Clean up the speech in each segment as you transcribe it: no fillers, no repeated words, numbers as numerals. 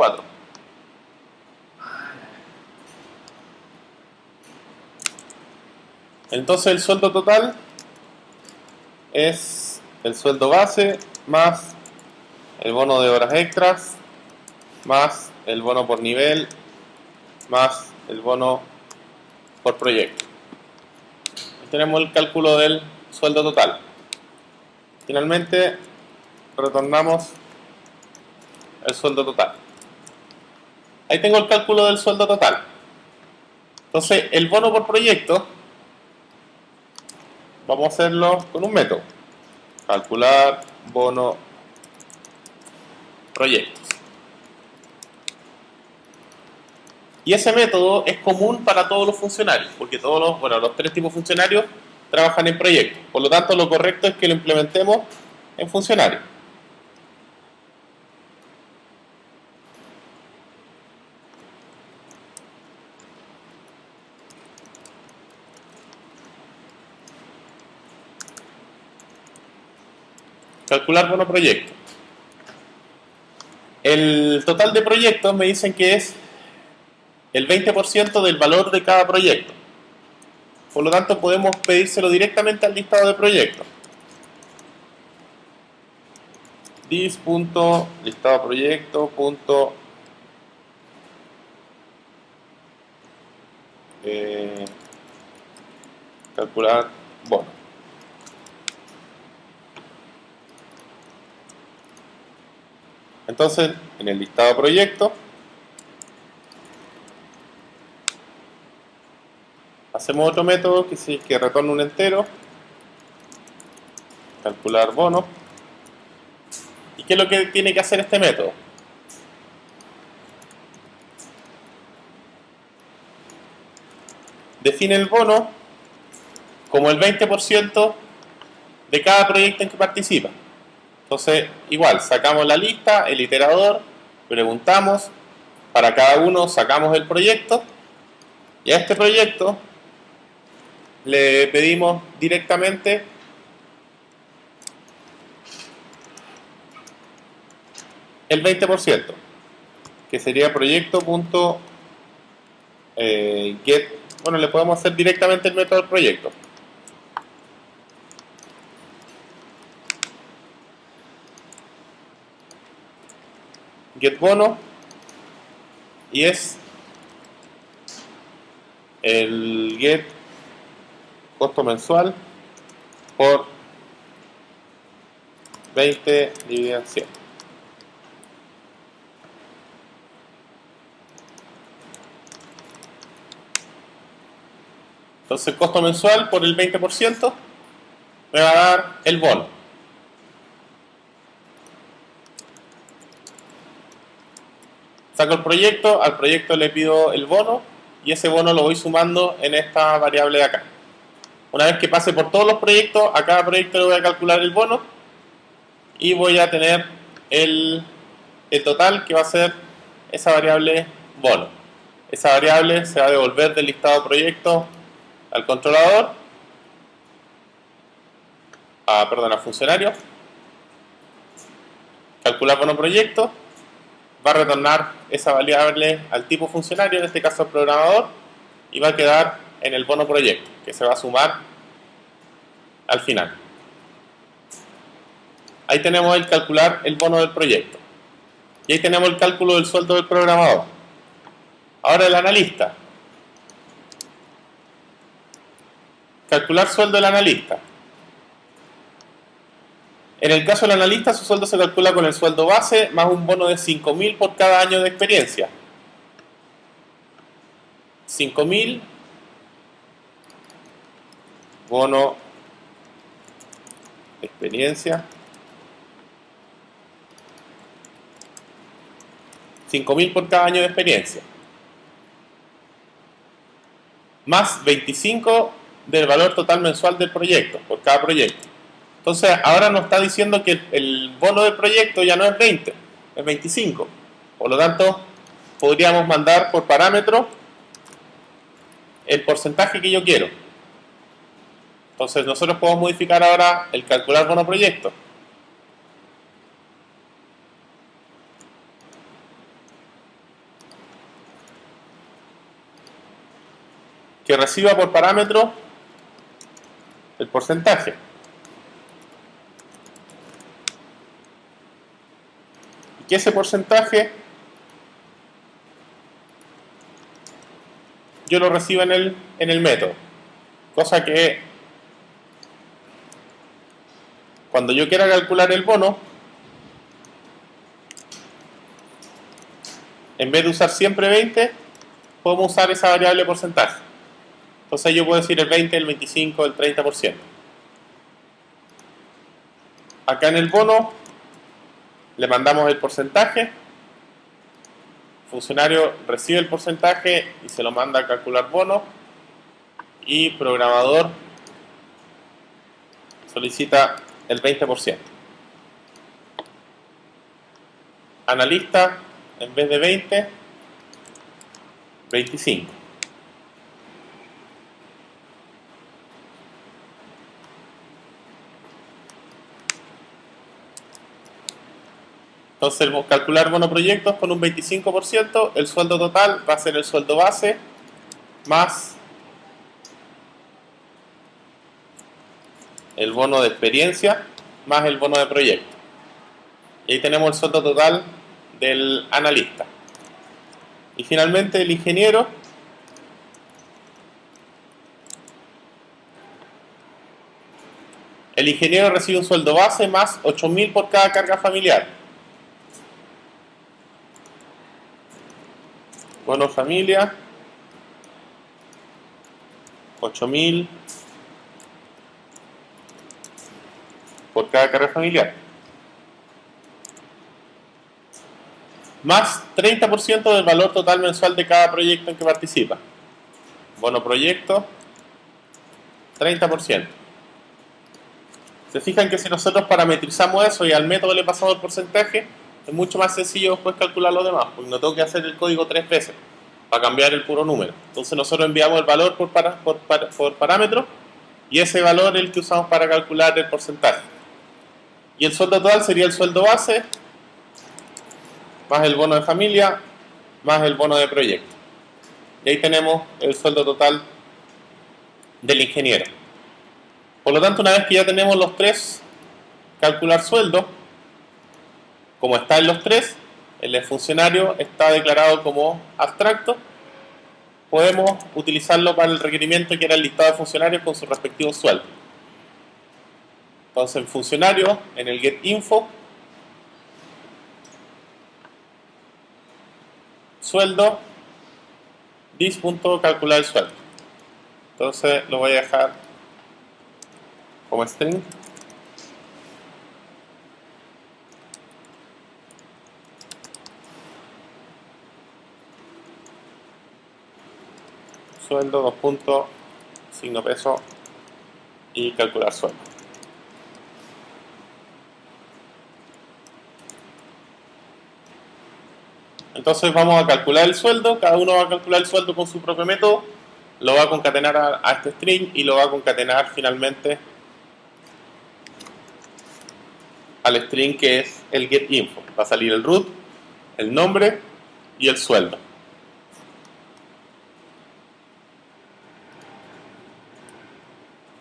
4. Entonces el sueldo total es el sueldo base más el bono de horas extras más el bono por nivel más el bono por proyecto. Tenemos el cálculo del sueldo total. Finalmente retornamos el sueldo total. Ahí tengo el cálculo del sueldo total. Entonces el bono por proyecto vamos a hacerlo con un método: calcular bono proyectos. Y ese método es común para todos los funcionarios, porque todos los tres tipos de funcionarios trabajan en proyectos. Por lo tanto, lo correcto es que lo implementemos en funcionarios. Calcular bono proyecto. El total de proyectos me dicen que es el 20% del valor de cada proyecto. Por lo tanto, podemos pedírselo directamente al listado de proyectos. Dis.listado proyecto. Calcular bono. Entonces, en el listado proyecto hacemos otro método que retorna un entero, calcular bono. ¿Y qué es lo que tiene que hacer este método? Define el bono como el 20% de cada proyecto en que participa. Entonces, igual, sacamos la lista, el iterador, preguntamos, para cada uno sacamos el proyecto, y a este proyecto le pedimos directamente el 20%, que sería proyecto.get. Bueno, le podemos hacer directamente el método del proyecto. Get bono, y es el get costo mensual por 20 dividido en 100. Entonces el costo mensual por el 20% me va a dar el bono. Saco el proyecto, al proyecto le pido el bono y ese bono lo voy sumando en esta variable de acá. Una vez que pase por todos los proyectos, a cada proyecto le voy a calcular el bono y voy a tener el total, que va a ser esa variable bono. Esa variable se va a devolver del listado de proyectos al controlador, al funcionario. Calcular bono proyecto, va a retornar esa variable al tipo funcionario, en este caso al programador, y va a quedar en el bono proyecto, que se va a sumar al final. Ahí tenemos el calcular el bono del proyecto. Y ahí tenemos el cálculo del sueldo del programador. Ahora el analista. Calcular sueldo del analista. En el caso del analista, su sueldo se calcula con el sueldo base más un bono de 5.000 por cada año de experiencia. 5.000 bono de experiencia. 5.000 por cada año de experiencia. Más 25 del valor total mensual del proyecto, por cada proyecto. Entonces, ahora nos está diciendo que el bono del proyecto ya no es 20, es 25. Por lo tanto, podríamos mandar por parámetro el porcentaje que yo quiero. Entonces, nosotros podemos modificar ahora el calcular bono proyecto. que reciba por parámetro el porcentaje. Y que ese porcentaje yo lo reciba en el método. Cosa que cuando yo quiera calcular el bono, en vez de usar siempre 20, podemos usar esa variable porcentaje. Entonces yo puedo decir el 20, el 25, el 30%. Acá en el bono le mandamos el porcentaje, el funcionario recibe el porcentaje y se lo manda a calcular bono, y programador solicita el 20%. Analista, en vez de 20, 25. Entonces, calcular bono proyectos con un 25%, el sueldo total va a ser el sueldo base más el bono de experiencia más el bono de proyecto. Y ahí tenemos el sueldo total del analista. Y finalmente el ingeniero recibe un sueldo base más 8.000 por cada carga familiar. Bono familia, 8.000 por cada carga familiar. Más 30% del valor total mensual de cada proyecto en que participa. Bono proyecto, 30%. Se fijan que si nosotros parametrizamos eso y al método le pasamos el porcentaje, es mucho más sencillo después calcular lo demás, porque no tengo que hacer el código 3 veces para cambiar el puro número. Entonces nosotros enviamos el valor por parámetro, y ese valor es el que usamos para calcular el porcentaje. Y el sueldo total sería el sueldo base más el bono de familia más el bono de proyecto. Y ahí tenemos el sueldo total del ingeniero. Por lo tanto, una vez que ya tenemos los tres, calcular sueldo, como está en los tres, el funcionario está declarado como abstracto, podemos utilizarlo para el requerimiento que era el listado de funcionarios con sus respectivos sueldos. Entonces, en funcionario, en el getInfo, sueldo, dis.calcular el sueldo. Entonces lo voy a dejar como string. Sueldo, 2 puntos, signo peso y calcular sueldo. Entonces vamos a calcular el sueldo, cada uno va a calcular el sueldo con su propio método, lo va a concatenar a este string y lo va a concatenar finalmente al string que es el getInfo. Va a salir el root, el nombre y el sueldo.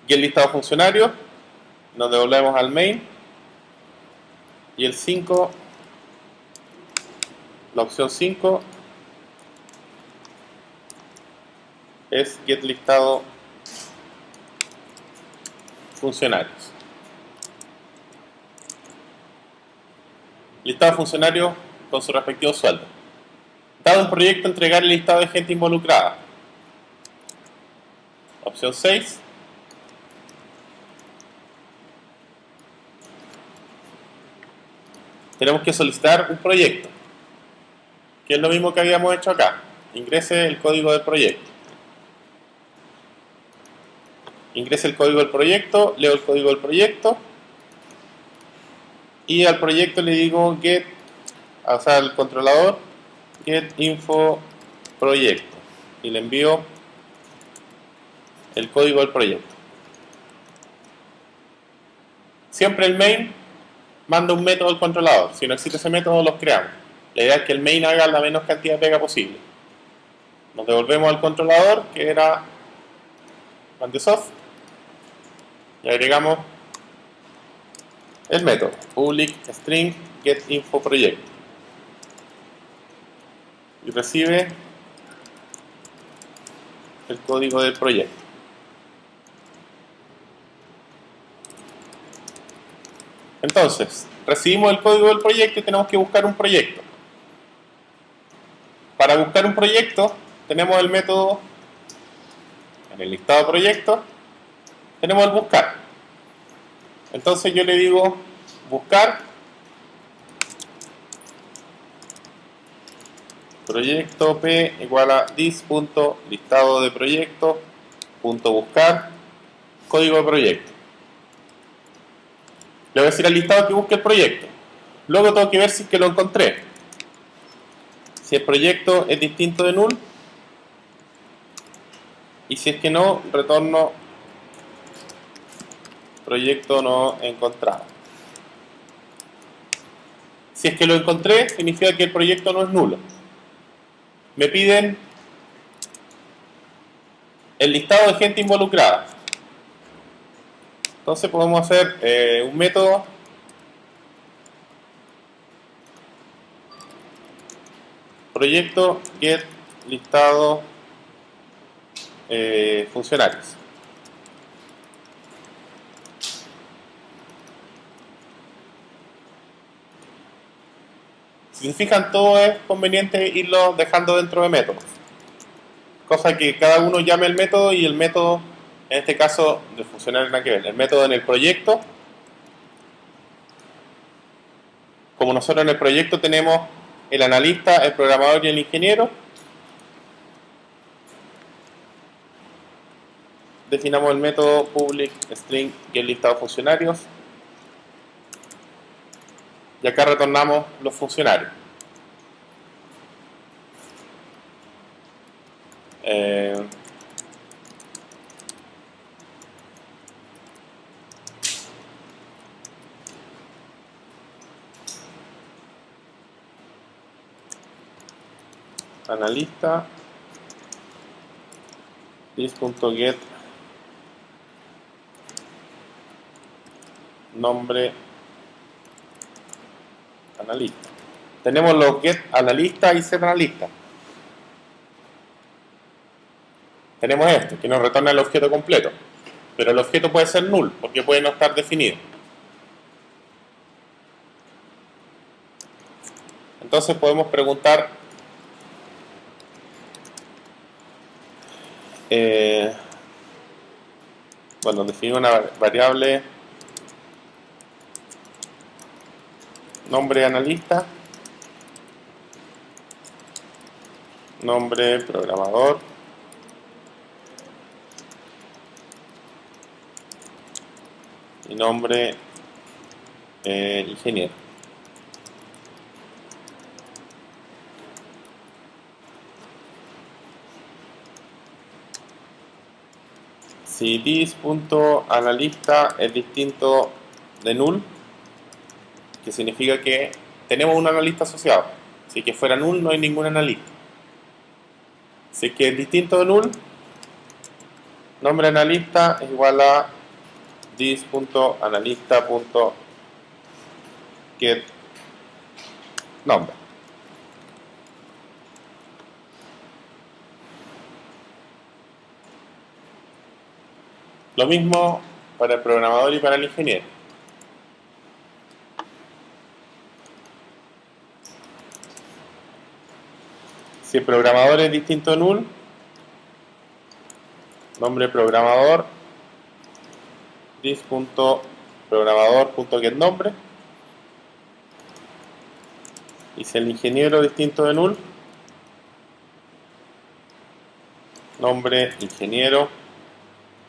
Y el listado de funcionarios, nos devolvemos al main, y el 5, la opción 5 es get listado funcionarios. Listado de funcionarios con su respectivo sueldo. Dado un proyecto, entregar el listado de gente involucrada. Opción 6. Tenemos que solicitar un proyecto, que es lo mismo que habíamos hecho acá. Ingrese el código del proyecto. Ingrese el código del proyecto, leo el código del proyecto, y al proyecto le digo get, o sea, al controlador, get info proyecto, y le envío el código del proyecto. Siempre el main manda un método al controlador. Si no existe ese método, los creamos. La idea es que el main haga la menos cantidad de pega posible. Nos devolvemos al controlador, que era Mandesoft y agregamos el método public string getInfoProject y recibe el código del proyecto. Entonces, recibimos el código del proyecto y tenemos que buscar un proyecto. Para buscar un proyecto, tenemos el método en el listado de proyectos, tenemos el buscar. Entonces yo le digo buscar proyecto p igual a dis.listado de proyectos punto buscar código de proyecto. Le voy a decir al listado que busque el proyecto. Luego tengo que ver si es que lo encontré. Si el proyecto es distinto de null, y si es que no, retorno proyecto no encontrado. Si es que lo encontré, significa que el proyecto no es nulo. Me piden el listado de gente involucrada. Entonces podemos hacer un método proyecto get listado funcionarios. Si se fijan, todo es conveniente irlo dejando dentro de métodos. Cosa que cada uno llame el método y el método, en este caso, del funcionario nada que ver. El método en el proyecto, como nosotros en el proyecto tenemos el analista, el programador y el ingeniero, definamos el método public string getListado funcionarios y acá retornamos los funcionarios. Analista this.get nombre analista. Tenemos los get analista y set analista. Tenemos este que nos retorna el objeto completo, pero el objeto puede ser null porque puede no estar definido. Entonces podemos preguntar bueno, definimos una variable nombre analista, nombre programador, y nombre ingeniero. Si this.analista es distinto de null, que significa que tenemos un analista asociado. Si que fuera null no hay ningún analista. Si es que es distinto de null, nombre analista es igual a this.analista.get nombre. Lo mismo para el programador y para el ingeniero. Si el programador es distinto de null, nombre programador this.programador.getNombre. Y si el ingeniero es distinto de null, nombre ingeniero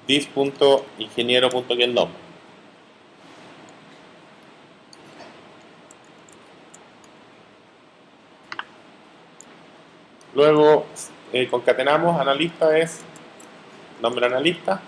this.ingeniero.getNombre. Luego concatenamos analista es nombre analista